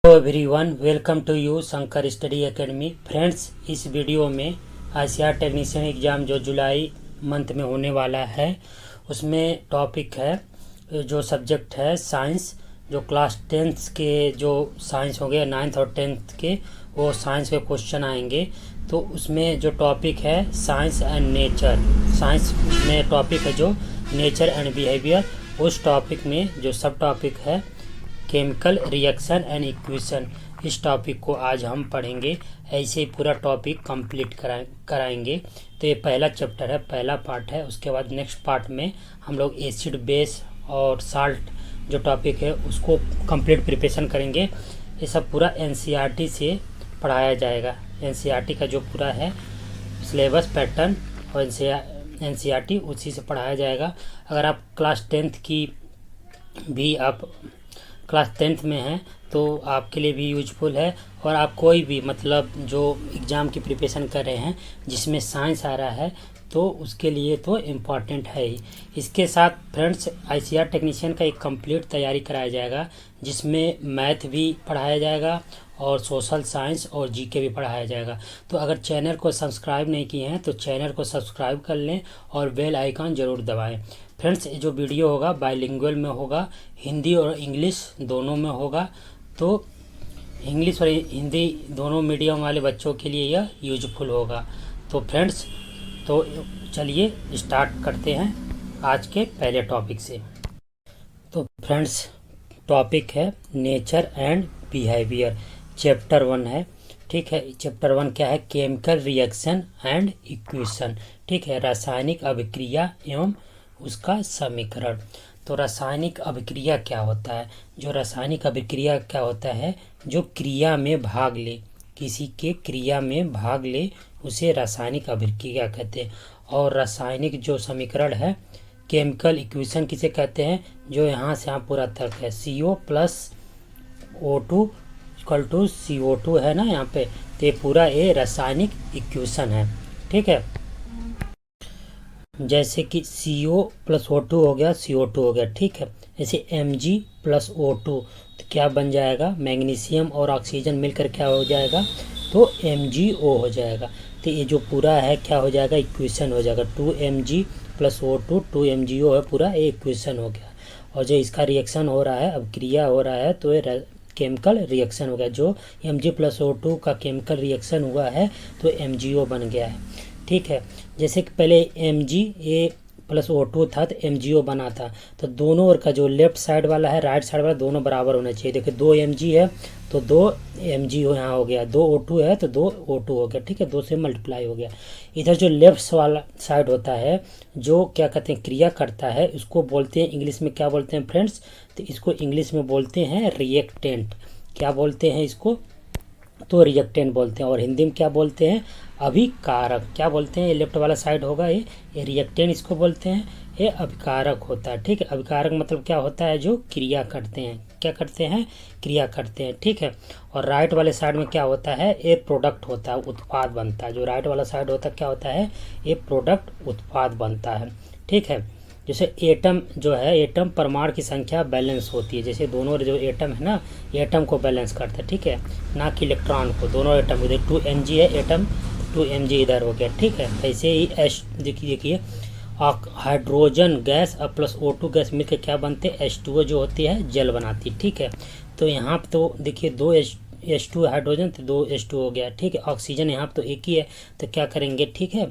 Everyone, welcome to U Shankar study academy. Friends, इस video में ICR technician exam जो जुलाई मंथ में होने वाला है उसमें टॉपिक है जो सब्जेक्ट है साइंस। जो क्लास 10th के जो साइंस हो गए 9th और 10th के, वो साइंस के क्वेश्चन आएंगे। तो उसमें जो टॉपिक है साइंस एंड नेचर, साइंस में टॉपिक है जो नेचर एंड बिहेवियर। उस टॉपिक में जो सब टॉपिक है केमिकल रिएक्शन एंड इक्वेशन, इस टॉपिक को आज हम पढ़ेंगे। ऐसे ही पूरा टॉपिक कंप्लीट कराएंगे। तो ये पहला चैप्टर है, पहला पार्ट है। उसके बाद नेक्स्ट पार्ट में हम लोग एसिड, बेस और साल्ट जो टॉपिक है उसको कंप्लीट प्रिपरेशन करेंगे। ये सब पूरा एनसीईआरटी से पढ़ाया जाएगा। एनसीईआरटी का जो पूरा है सिलेबस पैटर्न और एनसीईआरटी उसी से पढ़ाया जाएगा। अगर आप क्लास 10th की भी आप क्लास 10th में हैं तो आपके लिए भी यूजफुल है। और आप कोई भी मतलब जो एग्ज़ाम की प्रिपरेशन कर रहे हैं जिसमें साइंस आ रहा है तो उसके लिए तो इम्पॉर्टेंट है ही। इसके साथ फ्रेंड्स आईसीआर टेक्नीशियन का एक कंप्लीट तैयारी कराया जाएगा जिसमें मैथ भी पढ़ाया जाएगा और सोशल साइंस और जीके भी पढ़ाया जाएगा। तो अगर चैनल को सब्सक्राइब नहीं किए हैं तो चैनल को सब्सक्राइब कर लें और बेल आइकन ज़रूर दबाएं। फ्रेंड्स, जो वीडियो होगा बाइलिंगुअल में होगा, हिंदी और इंग्लिश दोनों में होगा। तो इंग्लिश और हिंदी दोनों मीडियम वाले बच्चों के लिए यह यूजफुल होगा। तो फ्रेंड्स, तो चलिए स्टार्ट करते हैं आज के पहले टॉपिक से। तो फ्रेंड्स, टॉपिक है नेचर एंड बिहेवियर, चैप्टर 1 है। ठीक है, चैप्टर 1 क्या है? Chemical reaction and equation. ठीक है, रासायनिक अभिक्रिया एवं उसका समीकरण। तो रासायनिक अभिक्रिया क्या होता है? जो रासायनिक अभिक्रिया क्या होता है? जो क्रिया में भाग ले, किसी के क्रिया में भाग ले उसे रासायनिक अभिक्रिया कहते हैं। और रासायनिक जो समीकरण है, केमिकल इक्वेशन किसे कहते हैं? जो यहाँ से यहाँ पूरा तर्क है CO plus O2 equal to CO2 है ना यहाँ पे, तो ये पूरा ये रासायनिक इक्वेशन है। ठीक है, जैसे कि CO प्लस O2 हो गया, CO2 हो गया। ठीक है, जैसे Mg प्लस O2 तो क्या बन जाएगा? मैग्नीशियम और ऑक्सीजन मिलकर क्या हो जाएगा? तो MgO हो जाएगा। तो ये जो पूरा है क्या हो जाएगा? इक्वेशन हो जाएगा। 2Mg प्लस O2 2MgO है, पूरा ये इक्वेशन हो गया। और जो इसका रिएक्शन हो रहा है, अब क्रिया हो रहा है, तो ये केमिकल रिएक्शन हो गया। जो Mg प्लस O2 का केमिकल रिएक्शन हुआ है तो MgO बन गया है। ठीक है, जैसे कि पहले Mg प्लस O2 था तो MgO बना था। तो दोनों ओर का जो लेफ्ट साइड वाला है राइट साइड वाला दोनों बराबर होना चाहिए। देखिए 2 Mg है तो 2 MgO यहाँ हो गया, 2 O2 है तो 2 O2 हो गया। ठीक है, 2 से मल्टीप्लाई हो गया। इधर जो लेफ्ट वाला साइड होता है जो क्या कहते हैं क्रिया करता है, उसको बोलते हैं इंग्लिश में क्या बोलते हैं फ्रेंड्स? तो इसको इंग्लिश में बोलते हैं रिएक्टेंट। क्या बोलते हैं इसको? तो रिएक्टेंट बोलते हैं। और हिंदी में क्या बोलते हैं? अभिकारक। क्या बोलते हैं? ये लेफ्ट वाला साइड होगा ये रिएक्टेंट इसको बोलते हैं, ये अभिकारक होता है। ठीक है, अभिकारक मतलब क्या होता है? जो क्रिया करते हैं। क्या करते हैं? क्रिया करते हैं। ठीक है, और राइट वाले साइड में क्या होता है? ये प्रोडक्ट होता है, उत्पाद बनता है। जो राइट वाला साइड होता है क्या होता है? ये प्रोडक्ट उत्पाद बनता है। ठीक है, जैसे एटम जो है, एटम परमाणु की संख्या बैलेंस होती है। जैसे दोनों जो एटम है ना, एटम को बैलेंस करते हैं। ठीक है, ना कि इलेक्ट्रॉन को। दोनों एटम इधर 2Mg है एटम, 2Mg इधर हो गया। ठीक है, ऐसे ही H देखिए हाइड्रोजन गैस और प्लस O2 गैस मिलकर क्या बनते हैं? H2O जो होती है जल बनाती है। ठीक है, तो यहाँ पर तो देखिए 2 H2 हाइड्रोजन तो 2 H2 हो गया। ठीक है, ऑक्सीजन यहाँ पर तो एक ही है तो क्या करेंगे? ठीक है,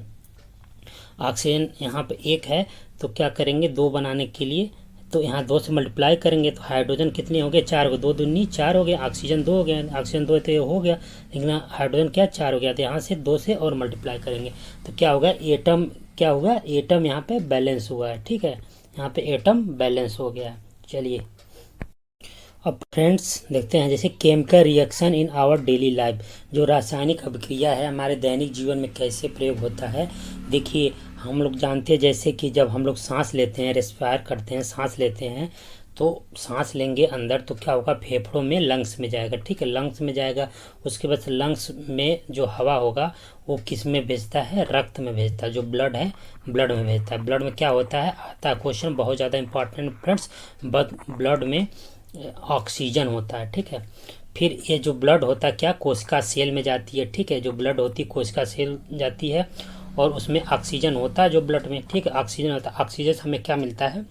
ऑक्सीजन यहाँ पे एक है तो क्या करेंगे? 2 बनाने के लिए तो यहाँ 2 से मल्टीप्लाई करेंगे तो हाइड्रोजन कितने हो गए? 4 हो गए। 2 दूनी 4 हो गए। ऑक्सीजन 2 हो गया। ऑक्सीजन 2 तो ये हो गया, लेकिन हाइड्रोजन क्या 4 हो गया। तो यहाँ से 2 से और मल्टीप्लाई करेंगे तो क्या होगा? एटम क्या होगा? एटम यहाँ पे बैलेंस हुआ है। ठीक है, यहाँ पे एटम बैलेंस हो गया है। चलिए अब फ्रेंड्स देखते हैं जैसे chemical reaction in our daily life, जो रासायनिक अभिक्रिया है हमारे दैनिक जीवन में कैसे प्रयोग होता है। देखिए हम लोग जानते हैं जैसे कि जब हम लोग सांस लेते हैं, रेस्पायर करते हैं, सांस लेते हैं तो सांस लेंगे अंदर तो क्या होगा? फेफड़ों में, लंग्स में जाएगा। ठीक है, लंग्स में जाएगा। उसके बाद लंग्स में जो हवा होगा वो किस में भेजता है? रक्त में भेजता है। जो ब्लड है ब्लड में भेजता है। ब्लड में क्या होता है? आता है क्वेश्चन बहुत ज़्यादा इंपॉर्टेंट फ्रेंड्स। ब्लड में ऑक्सीजन होता है। ठीक है, फिर ये जो ब्लड होता है क्या कोशिका सेल में जाती है, ठीक है, जो ब्लड होती है कोशिका सेल जाती है और उसमें ऑक्सीजन होता है जो ब्लड में, ठीक है, ऑक्सीजन होता है। ऑक्सीजन से हमें क्या मिलता है,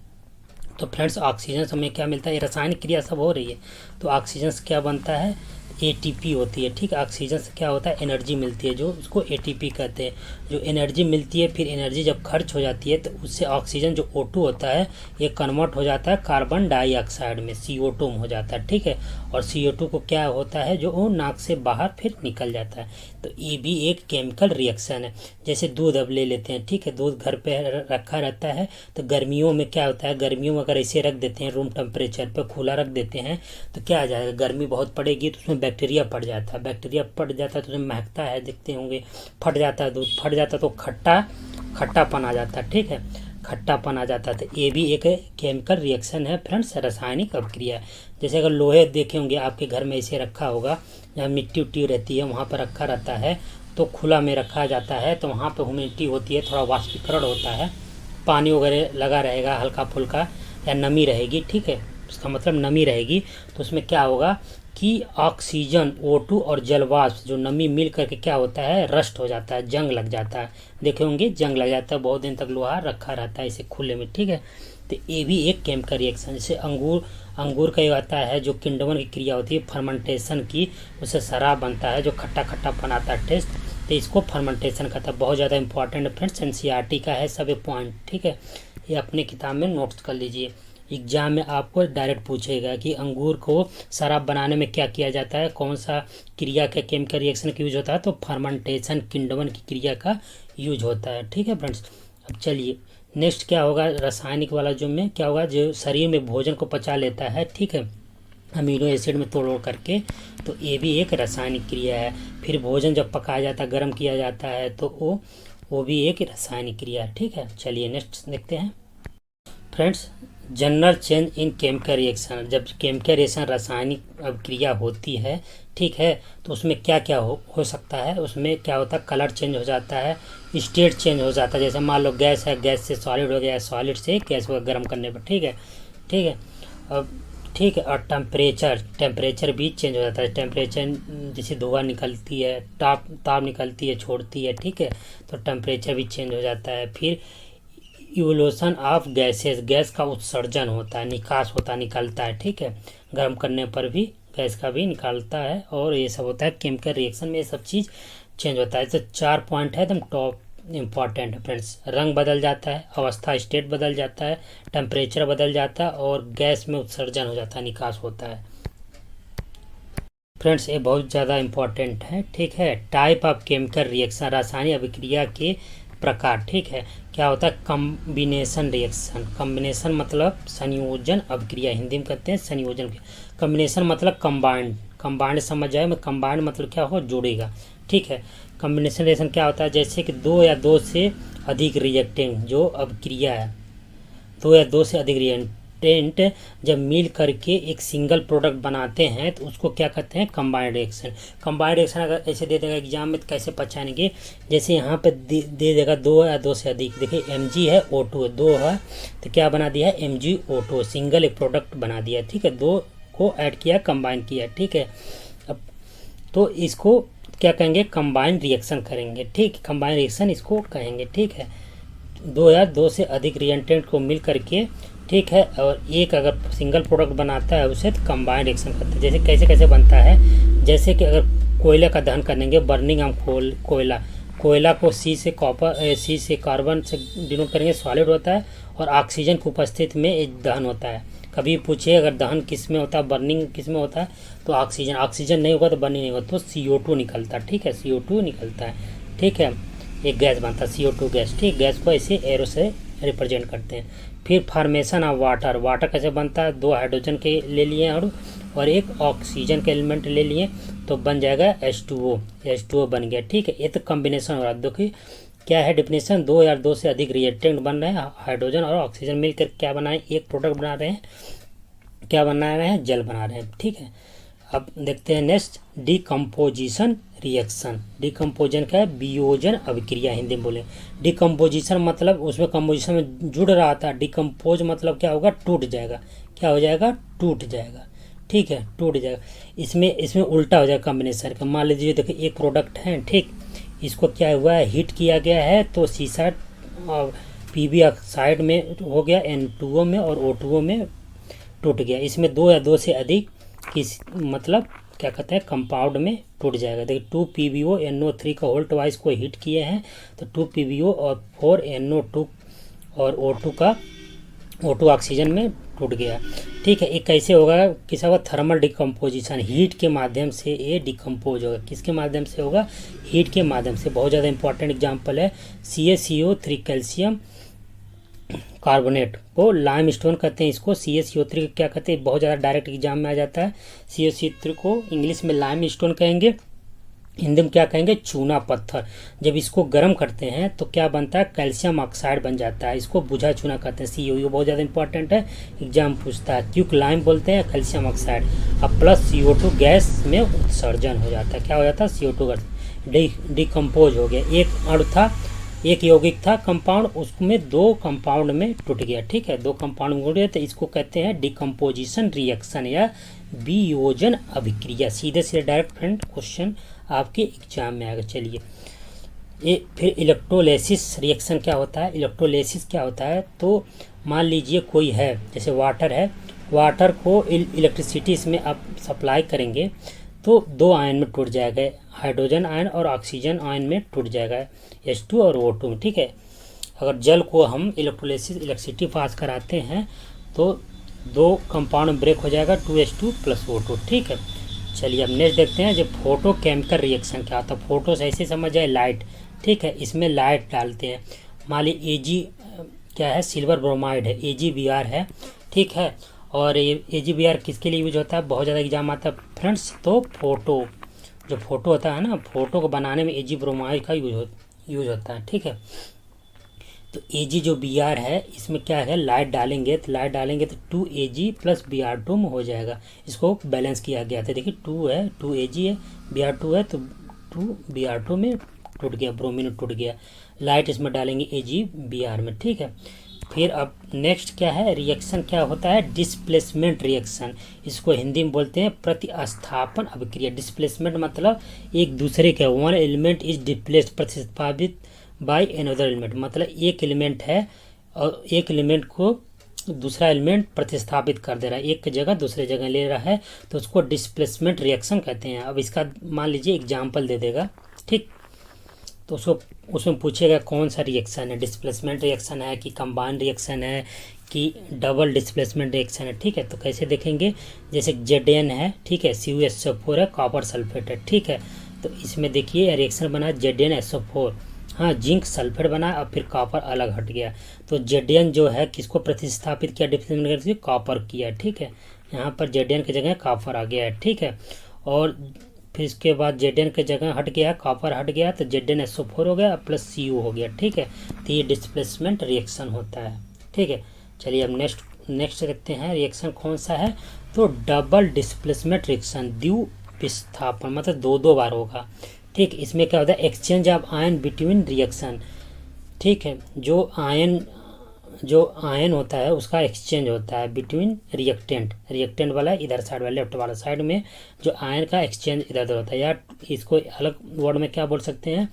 तो फ्रेंड्स ऑक्सीजन से हमें क्या मिलता है, ये रासायनिक क्रिया सब हो रही है तो ऑक्सीजन से क्या बनता है, एटीपी होती है, ठीक है। ऑक्सीजन से क्या होता है, एनर्जी मिलती है जो उसको एटीपी कहते हैं। जो एनर्जी मिलती है, फिर एनर्जी जब खर्च हो जाती है तो उससे ऑक्सीजन जो O2 होता है ये कन्वर्ट हो जाता है कार्बन डाइऑक्साइड में, CO2 में हो जाता है, ठीक है। और CO2 को क्या होता है जो वो नाक से बाहर फिर निकल जाता है। तो ये भी एक केमिकल रिएक्शन है। जैसे दूध अब ले लेते हैं, ठीक है, दूध घर पे रखा रहता है तो गर्मियों में क्या होता है, गर्मियों में अगर ऐसे रख देते हैं रूम टेम्परेचर पे खुला रख देते हैं तो क्या आ जाएगा, गर्मी बहुत पड़ेगी तो उसमें बैक्टीरिया पड़ जाता है, बैक्टीरिया पड़ जाता है तो उसमें महकता है, देखते होंगे, फट जाता है, दूध फट जाता है तो खट्टापन आ जाता है, ठीक है, खट्टापन आ जाता है। तो ये भी एक केमिकल रिएक्शन है फ्रेंड्स, रासायनिक अभिक्रिया। जैसे अगर लोहे देखे होंगे आपके घर में ऐसे रखा होगा, जहाँ मिट्टी उट्टी रहती है वहाँ पर रखा रहता है तो खुला में रखा जाता है तो वहाँ पर ह्यूमिडिटी होती है, थोड़ा वाष्पीकरण होता है, पानी वगैरह लगा रहेगा हल्का फुल्का या नमी रहेगी, ठीक है, उसका मतलब नमी रहेगी तो उसमें क्या होगा कि ऑक्सीजन O2 और जलवाष्प जो नमी मिल करके क्या होता है, रस्ट हो जाता है, जंग लग जाता है, देखे होंगे जंग लग जाता है, बहुत दिन तक लोहा रखा रहता है इसे खुले में, ठीक है। तो ये भी एक केमिकल रिएक्शन। जैसे अंगूर का ये आता है जो किण्वन की क्रिया होती है फर्मेंटेशन की, उससे शराब बनता है जो खट्टा खट्टा बनाता है टेस्ट, तो इसको फर्मेंटेशन कहता है। बहुत ज़्यादा इंपॉर्टेंट फ्रेंड्स, NCERT का है सब पॉइंट, ठीक है, ये अपने किताब में नोट्स कर लीजिए। एग्जाम में आपको डायरेक्ट पूछेगा कि अंगूर को शराब बनाने में क्या किया जाता है, कौन सा क्रिया का केमिकल रिएक्शन का यूज होता है, तो फर्मेंटेशन किण्वन की क्रिया का यूज होता है, ठीक है फ्रेंड्स। अब चलिए नेक्स्ट क्या होगा, रासायनिक वाला जो में क्या होगा, जो शरीर में भोजन को पचा लेता है, ठीक है, अमीनो एसिड में तोड़ करके, तो ये भी एक रासायनिक क्रिया है। फिर भोजन जब पकाया जाता है, गर्म किया जाता है तो वो भी एक रासायनिक क्रिया है, ठीक है। चलिए नेक्स्ट देखते हैं friends, general change in chemical reaction. जब केमिकल रिएक्शन रासायनिक अभिक्रिया होती है, ठीक है, तो उसमें क्या क्या हो सकता है, उसमें क्या होता है, कलर चेंज हो जाता है, स्टेट चेंज हो जाता है। जैसे मान लो गैस है, गैस से सॉलिड हो गया, सॉलिड से गैस को गर्म करने पर, ठीक है, ठीक है। अब ठीक है, और टेम्परेचर भी चेंज हो जाता है। टेम्परेचर जैसे धुआं निकलती है, ताप निकलती है, छोड़ती है, ठीक है, तो टेम्परेचर भी चेंज हो जाता है। फिर इवोल्यूशन ऑफ गैसेस, गैस का उत्सर्जन होता है, निकास होता है, निकलता है, ठीक है, गर्म करने पर भी गैस का भी निकालता है, और ये सब होता है केमिकल रिएक्शन में, ये सब चीज़ चेंज होता है। तो 4 पॉइंट है एकदम टॉप इम्पॉर्टेंट है फ्रेंड्स। रंग बदल जाता है, अवस्था स्टेट बदल जाता है, टेम्परेचर बदल जाता है, और गैस में उत्सर्जन हो जाता है, निकास होता है फ्रेंड्स, ये बहुत ज़्यादा इम्पॉर्टेंट है, ठीक है। टाइप ऑफ केमिकल रिएक्शन, रासायनिक अभिक्रिया के प्रकार, ठीक है, क्या होता है, कम्बिनेशन रिएक्शन। कम्बिनेशन मतलब संयोजन अभिक्रिया, हिंदी में कहते हैं संयोजन। कम्बिनेशन मतलब कंबाइंड समझ जाए, मैं कंबाइंड मतलब क्या हो, जोड़ेगा, ठीक है। कम्बिनेशन रिएक्शन क्या होता है, जैसे कि 2 या 2 से अधिक रिएक्टेंट जो अभिक्रिया है, 2 या 2 से अधिक रिएक्टेंट जब मिल करके एक सिंगल प्रोडक्ट बनाते हैं तो उसको क्या कहते हैं, कंबाइंड रिएक्शन। कंबाइंड रिएक्शन अगर ऐसे दे देगा एग्जाम में तो कैसे पहचानेंगे, जैसे यहाँ पे दे देगा 2 या 2 से अधिक, देखिए Mg है, O2 है, 2 है तो क्या बना दिया है, MgO2, सिंगल एक प्रोडक्ट बना दिया, ठीक है, 2 को ऐड किया, कंबाइन किया, ठीक है। अब तो इसको क्या कहेंगे, कंबाइंड रिएक्शन करेंगे, ठीक, कंबाइंड रिएक्शन इसको कहेंगे, ठीक है। 2 या 2 से अधिक रिएक्टेंट को मिल करके, ठीक है, और एक अगर सिंगल प्रोडक्ट बनाता है उसे तो कंबाइंड रिएक्शन करते हैं। जैसे कैसे बनता है, जैसे कि अगर कोयले का दहन करेंगे, बर्निंग हम कोयला को सी से कार्बन से डिनोट करेंगे, सॉलिड होता है, और ऑक्सीजन की उपस्थिति में एक दहन होता है। कभी पूछिए अगर दहन किस में होता है, बर्निंग किस में होता है, तो ऑक्सीजन नहीं होगा तो बर्निंग नहीं होगा, तो CO2 निकलता है, ठीक है, CO2 निकलता है, ठीक है, एक गैस बनता है CO2 गैस, ठीक, गैस को ऐसे एरो से रिप्रेजेंट करते हैं। फिर फॉर्मेशन ऑफ वाटर कैसे बनता है, 2 हाइड्रोजन के ले लिए और एक ऑक्सीजन के एलिमेंट ले लिए तो बन जाएगा H2O बन गया, ठीक है। ये तो कॉम्बिनेशन हो रहा है, देखिए क्या है डेफिनेशन, 2 या 2 से अधिक रिएक्टेंट बन रहे हैं, हाइड्रोजन और ऑक्सीजन मिलकर क्या बनाए, एक प्रोडक्ट बना रहे हैं, क्या बना रहे हैं, जल बना रहे हैं, ठीक है। अब देखते हैं नेक्स्ट, डिकम्पोजिशन रिएक्शन। डिकम्पोजन क्या है, वियोजन अभिक्रिया, हिंदी में बोले। डिकम्पोजिशन मतलब उसमें कंपोजिशन में जुड़ रहा था, डिकम्पोज मतलब क्या होगा, टूट जाएगा, क्या हो जाएगा, टूट जाएगा, ठीक है, टूट जाएगा। इसमें इसमें उल्टा हो जाएगा कॉम्बिनेशन का। मान लीजिए देखो एक प्रोडक्ट है, ठीक, इसको क्या हुआ है, हीट किया गया है तो शीशा पीबी ऑक्साइड में हो गया, N2O में और O2O में टूट गया। इसमें दो या दो से अधिक किस मतलब क्या कहते हैं कंपाउंड में टूट जाएगा। देखिए 2PbO NO3 का होल ट्वाइस को हीट किए हैं तो 2PbO और 4NO2 और O2 ऑक्सीजन में टूट गया। ठीक है, ये कैसे होगा, किसा होगा, थर्मल डिकम्पोजिशन, हीट के माध्यम से ये डिकम्पोज होगा। किसके माध्यम से होगा, हीट के माध्यम से। बहुत ज़्यादा इंपॉर्टेंट एग्जांपल है CaCO3 कैल्शियम कार्बोनेट को लाइम स्टोन कहते हैं। इसको CaCO3 क्या कहते हैं, बहुत ज़्यादा डायरेक्ट एग्जाम में आ जाता है। CaCO3 को इंग्लिश में लाइम स्टोन कहेंगे, हिंदी में क्या कहेंगे, चूना पत्थर। जब इसको गर्म करते हैं तो क्या बनता है, कैल्शियम ऑक्साइड बन जाता है। इसको बुझा चूना कहते हैं। CO बहुत ज़्यादा इंपॉर्टेंट है, एग्जाम पूछता है। क्यूक लाइम बोलते हैं कैल्शियम ऑक्साइड। अब प्लस CO2 गैस में उत्सर्जन हो जाता है। क्या हो जाता है, CO2 डिकम्पोज हो गया। एक अणु था, एक यौगिक था कंपाउंड, उसमें दो कंपाउंड में टूट गया। ठीक है, दो कंपाउंड में टूट गया तो इसको कहते हैं डिकम्पोजिशन रिएक्शन या वियोजन अभिक्रिया। सीधे सीधे डायरेक्ट फ्रेंड क्वेश्चन आपके एग्जाम में आएगा। चलिए ये फिर इलेक्ट्रोलिसिस रिएक्शन क्या होता है। इलेक्ट्रोलिसिस क्या होता है, तो मान लीजिए कोई है, जैसे वाटर है, वाटर को इलेक्ट्रिसिटी इसमें आप सप्लाई करेंगे तो दो आयन में टूट जाएगा, हाइड्रोजन आयन और ऑक्सीजन आयन में टूट जाएगा, H2 और O2 में। ठीक है, अगर जल को हम इलेक्ट्रोलिसिस इलेक्ट्रिसिटी पास कराते हैं तो दो कंपाउंड में ब्रेक हो जाएगा, 2H2 प्लस O2। ठीक है, चलिए अब नेक्स्ट देखते हैं जब फोटो केमिकल रिएक्शन क्या होता है। फोटो से ऐसे समझ जाए लाइट। ठीक है, इसमें लाइट डालते हैं। मान ली Ag क्या है, सिल्वर ब्रोमाइड है, AgBr है। ठीक है, और ये AgBr किसके लिए यूज होता है, बहुत ज़्यादा एग्जाम आता है फ्रेंड्स। तो फोटो, जो फोटो होता है ना, फोटो को बनाने में Ag ब्रोमाइड का यूज होता है। ठीक है, तो Ag जो Br है, इसमें क्या है, लाइट डालेंगे तो 2Ag प्लस Br2 में हो जाएगा। इसको बैलेंस किया गया था। देखिए 2 है, 2Ag है, Br2 है तो 2Br2 में टूट गया, ब्रोमीन टूट गया। लाइट इसमें डालेंगे AgBr में। ठीक है, फिर अब नेक्स्ट क्या है, रिएक्शन क्या होता है, डिस्प्लेसमेंट रिएक्शन। इसको हिंदी में बोलते हैं प्रतिस्थापन अभिक्रिया। डिस्प्लेसमेंट मतलब एक दूसरे के, वन एलिमेंट इज डिस्प्लेस्ड, प्रतिस्थापित बाय अनदर एलिमेंट। मतलब एक एलिमेंट है और एक एलिमेंट को दूसरा एलिमेंट प्रतिस्थापित कर दे रहा है, एक जगह दूसरे जगह ले रहा है, तो उसको डिस्प्लेसमेंट रिएक्शन कहते हैं। अब इसका मान लीजिए एग्जाम्पल दे देगा। ठीक, तो उसमें पूछेगा कौन सा रिएक्शन है, डिस्प्लेसमेंट रिएक्शन है कि कंबाइंड रिएक्शन है कि डबल डिस्प्लेसमेंट रिएक्शन है। ठीक है, तो कैसे देखेंगे, जैसे Zn है, ठीक है, CuSO4 है, कॉपर सल्फेट है। ठीक है, तो इसमें देखिए रिएक्शन बना ZnSO4, हाँ, जिंक सल्फेट बना और फिर कॉपर अलग हट गया। तो Zn जो है किसको प्रतिस्थापित किया, डिस्प्लेसमेंट करके कॉपर किया। ठीक है, यहाँ पर Zn की जगह कॉपर आ गया है। ठीक है, और फिर इसके बाद Zn की जगह हट गया, कॉपर हट गया तो ZnSO4 हो गया प्लस Cu हो गया। ठीक है, तो ये डिस्प्लेसमेंट रिएक्शन होता है। ठीक है, चलिए अब नेक्स्ट देखते हैं रिएक्शन कौन सा है, तो डबल डिस्प्लेसमेंट रिएक्शन, द्विविस्थापन मतलब दो बार होगा। ठीक, इसमें क्या होता है, exchange of ion between reaction. ठीक है, जो आयन होता है उसका एक्सचेंज होता है बिटवीन रिएक्टेंट वाला इधर साइड वाला, लेफ्ट वाला साइड में जो आयन का एक्सचेंज इधर उधर होता है, या इसको अलग वर्ड में क्या बोल सकते हैं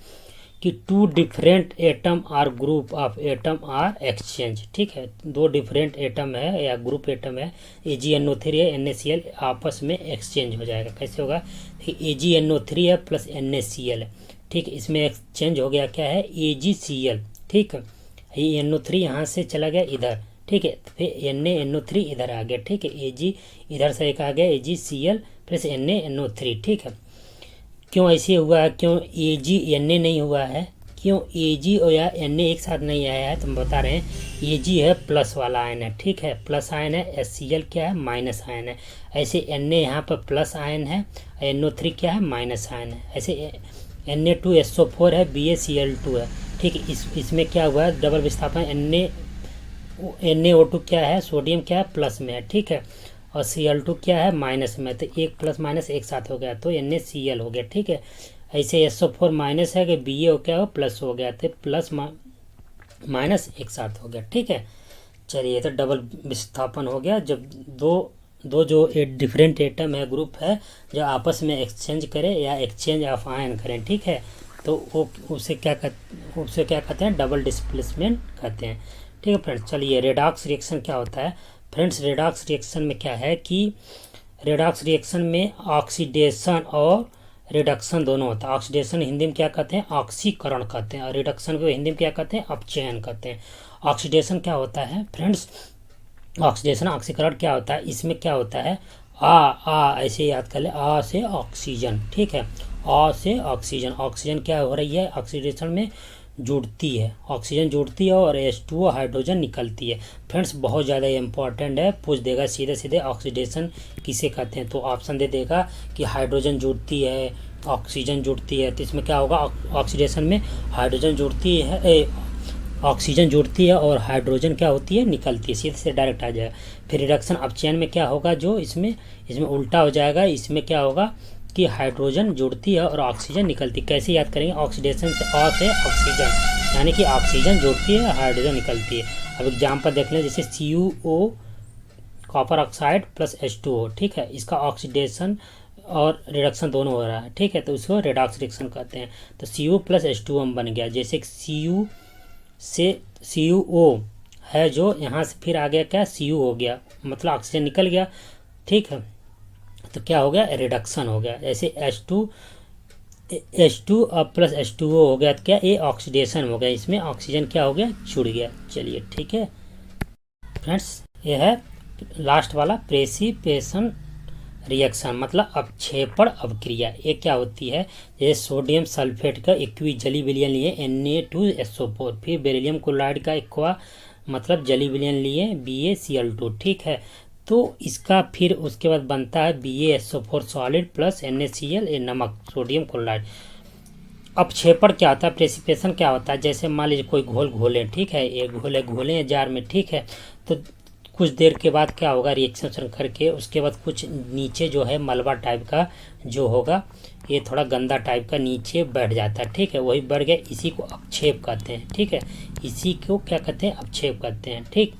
कि two different atom or group of atom or exchange. ठीक है, दो डिफरेंट एटम है या ग्रुप एटम है, AgNO3 है, NaCl आपस में एक्सचेंज हो जाएगा। कैसे होगा, AgNO3 है प्लस NaCl है। ठीक, इसमें एक्सचेंज हो गया, क्या है, AgCl। ठीक है, ये NO3 यहाँ से चला गया इधर। ठीक है, फिर NaNO3 इधर आ गया। ठीक है, Ag इधर से एक आ गया, AgCl प्लस NaNO3। ठीक है, क्यों ऐसे हुआ है, क्यों Ag Na नहीं हुआ है, क्यों Ag और या Na एक साथ नहीं आया है, तो हम बता रहे हैं Ag है प्लस वाला आयन है। ठीक है, प्लस आयन है, HCl क्या है, माइनस आयन है। ऐसे Na यहाँ पर प्लस आयन है, NO3 क्या है, माइनस आयन है। ऐसे Na2SO4 है, BaCl2 है। ठीक है, इसमें क्या हुआ है, डबल विस्थापन, NaO2 क्या है, सोडियम क्या है, प्लस में है। ठीक है, और Cl2 क्या है, माइनस में, तो एक प्लस माइनस एक साथ हो गया तो NaCl हो गया। ठीक है, ऐसे SO4 माइनस है कि Ba क्या हो, प्लस हो गया तो प्लस माइनस एक साथ हो गया। ठीक है, चलिए तो डबल विस्थापन हो गया जब दो जो डिफरेंट एटम है, ग्रुप है, जो आपस में एक्सचेंज करें या एक्सचेंज ऑफ आयन करें, ठीक है, तो वो उसे क्या कहते हैं, डबल डिस्प्लेसमेंट कहते हैं। ठीक है फ्रेंड्स, चलिए रेडॉक्स रिएक्शन क्या होता है। फ्रेंड्स रेडॉक्स रिएक्शन में क्या है कि रेडॉक्स रिएक्शन में ऑक्सीडेशन और रिडक्शन दोनों होता है। ऑक्सीडेशन हिंदी में क्या कहते हैं, ऑक्सीकरण कहते हैं, और रिडक्शन को हिंदी में क्या कहते हैं, अपचयन कहते हैं। ऑक्सीडेशन क्या होता है फ्रेंड्स, ऑक्सीडेशन ऑक्सीकरण क्या होता है, इसमें क्या होता है, आ ऐसे याद कर ले, आ से ऑक्सीजन, ठीक है, आ से ऑक्सीजन, ऑक्सीजन क्या हो रही है, ऑक्सीडेशन में जुड़ती है, ऑक्सीजन जुड़ती है और H2O हाइड्रोजन निकलती है। फ्रेंड्स बहुत ज़्यादा इंपॉर्टेंट है, पूछ देगा सीधे सीधे ऑक्सीडेशन किसे कहते हैं, तो ऑप्शन दे देगा कि हाइड्रोजन जुड़ती है, ऑक्सीजन जुड़ती है, तो इसमें क्या होगा, ऑक्सीडेशन में हाइड्रोजन जुड़ती है, ऑक्सीजन जुड़ती है और हाइड्रोजन क्या होती है, निकलती है, सीधे से डायरेक्ट आ जाएगा। फिर रिडक्शन अपचयन में क्या होगा, जो इसमें उल्टा हो जाएगा, इसमें क्या होगा कि हाइड्रोजन जुड़ती है और ऑक्सीजन निकलती है। कैसे याद करेंगे, ऑक्सीडेशन से ऑक्सीजन, यानी कि ऑक्सीजन जुड़ती है, हाइड्रोजन निकलती है। अब एग्जाम्पल देख लें, जैसे CuO copper oxide plus H2O, ठीक है, इसका ऑक्सीडेशन और रिडक्शन दोनों हो रहा है, ठीक है, तो उसको रेडॉक्स रिएक्शन कहते हैं। तो Cu प्लस H2O बन गया, जैसे Cu से CuO है जो यहाँ से फिर आ गया क्या, Cu हो गया, मतलब ऑक्सीजन निकल गया, ठीक है, तो क्या हो गया, रिडक्शन हो गया। ऐसे H2 अब प्लस H2O हो गया, तो क्या ये ऑक्सीडेशन हो गया, इसमें ऑक्सीजन क्या हो गया, जुड़ गया। चलिए ठीक है फ्रेंड्स, ये है लास्ट वाला प्रेसिपिटेशन रिएक्शन, मतलब अपक्षेपण अभिक्रिया। ये क्या होती है, जैसे सोडियम सल्फेट का एक्वी जली विलयन लिए Na2SO4, फिर बेरिलियम क्लोराइड का एक्वा मतलब जली विलयन लिए BaCl2, ठीक है, तो इसका फिर उसके बाद बनता है BaSO4 सॉलिड प्लस NaCl, ये नमक, सोडियम क्लोराइड। अपक्षेपण क्या होता है, प्रेसिपिटेशन क्या होता है, जैसे मान लीजिए कोई घोल घोलें, ठीक है, ये घोले जार में, ठीक है, तो कुछ देर के बाद क्या होगा, रिएक्शन करके उसके बाद कुछ नीचे जो है मलबा टाइप का जो होगा, ये थोड़ा गंदा टाइप का नीचे बैठ जाता है, ठीक है, वही बढ़ गया, इसी को अपक्षेप कहते हैं, ठीक है, इसी को क्या कहते हैं, अपक्षेप कहते हैं, ठीक।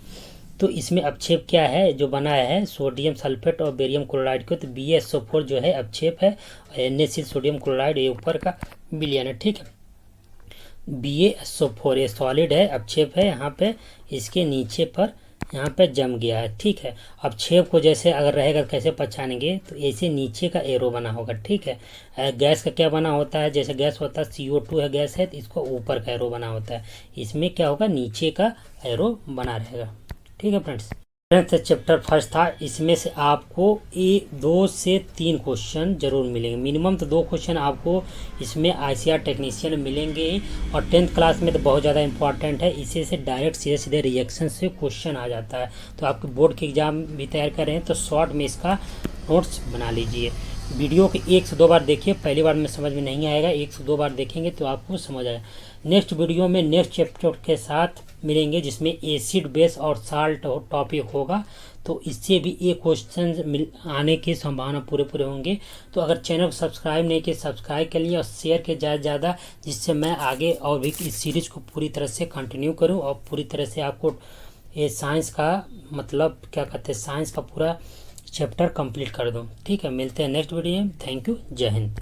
तो इसमें अपक्षेप क्या है, जो बनाया है सोडियम सल्फेट और बेरियम क्लोराइड को, तो BaSO4 जो है अपक्षेप है, और NaCl सोडियम क्लोराइड ये ऊपर का विलयन है, ठीक है। BaSO4 ये सॉलिड है, अपक्षेप है, यहाँ पे इसके नीचे पर यहाँ पे जम गया है, ठीक है। अपक्षेप को जैसे अगर रहेगा कैसे पहचानेंगे, तो ऐसे नीचे का एरो बना होगा, ठीक है। गैस का क्या बना होता है, जैसे गैस होता है CO2 है, गैस है, तो इसको ऊपर का एरो बना होता है, इसमें क्या होगा, नीचे का एरो बना रहेगा, ठीक है फ्रेंड्स। चैप्टर फर्स्ट था, इसमें से आपको 2 से 3 क्वेश्चन जरूर मिलेंगे, मिनिमम तो 2 क्वेश्चन आपको इसमें ICR टेक्नीशियन मिलेंगे, और 10th क्लास में तो बहुत ज़्यादा इंपॉर्टेंट है, इसी से डायरेक्ट सीधे रिएक्शन से क्वेश्चन आ जाता है। तो आपके बोर्ड के एग्जाम भी तैयार कर रहे हैं तो शॉर्ट में इसका नोट्स बना लीजिए। वीडियो को 1 से 2 बार देखिए, पहली बार में समझ में नहीं आएगा, 1 से 2 बार देखेंगे तो आपको समझ आएगा। नेक्स्ट वीडियो में नेक्स्ट चैप्टर के साथ मिलेंगे, जिसमें एसिड बेस और साल्ट टॉपिक होगा, तो इससे भी एक क्वेश्चन आने की संभावना पूरे होंगे। तो अगर चैनल को सब्सक्राइब नहीं किया, सब्सक्राइब कर लिए और शेयर के ज़्यादा, जिससे मैं आगे और भी इस सीरीज़ को पूरी तरह से कंटिन्यू करूं और पूरी तरह से आपको ये साइंस का मतलब क्या कहते हैं, साइंस का पूरा चैप्टर कंप्लीट कर दूं। ठीक है, मिलते हैं नेक्स्ट वीडियो में। थैंक यू, जय हिंद।